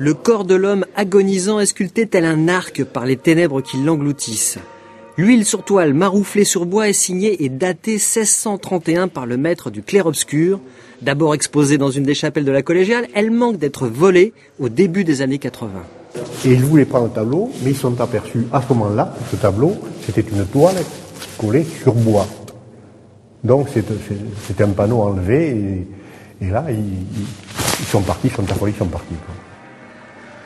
Le corps de l'homme agonisant est sculpté tel un arc par les ténèbres qui l'engloutissent. L'huile sur toile marouflée sur bois est signée et datée 1631 par le maître du clair-obscur. D'abord exposée dans une des chapelles de la collégiale, elle manque d'être volée au début des années 80. Et ils voulaient prendre le tableau, mais ils se sont aperçus à ce moment-là que ce tableau, c'était une toile collée sur bois. Donc c'était un panneau enlevé et là, ils sont partis, ils sont affolés, ils sont partis.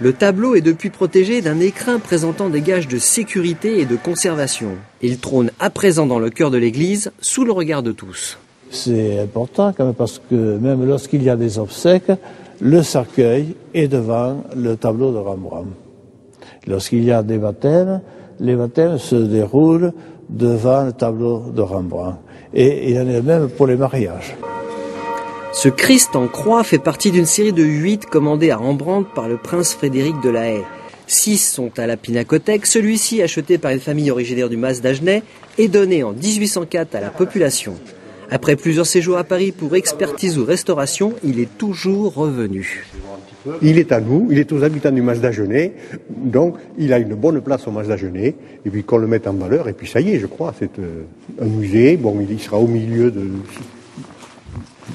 Le tableau est depuis protégé d'un écrin présentant des gages de sécurité et de conservation. Il trône à présent dans le cœur de l'église, sous le regard de tous. C'est important quand même parce que même lorsqu'il y a des obsèques, le cercueil est devant le tableau de Rembrandt. Lorsqu'il y a des baptêmes, les baptêmes se déroulent devant le tableau de Rembrandt. Et il y en a même pour les mariages. Ce Christ en croix fait partie d'une série de 8 commandés à Rembrandt par le prince Frédéric de La Haye. 6 sont à la Pinacothèque, celui-ci acheté par une famille originaire du Mas d'Agenais et donné en 1804 à la population. Après plusieurs séjours à Paris pour expertise ou restauration, il est toujours revenu. Il est à nous, il est aux habitants du Mas d'Agenais, donc il a une bonne place au Mas d'Agenais, et puis qu'on le mette en valeur, et puis ça y est, je crois, c'est un musée, bon, il sera au milieu de...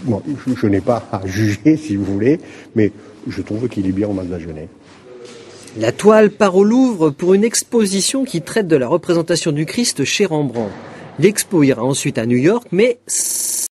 Bon, je n'ai pas à juger, si vous voulez, mais je trouve qu'il est bien au Mas d'Agenais. La toile part au Louvre pour une exposition qui traite de la représentation du Christ chez Rembrandt. L'expo ira ensuite à New York, mais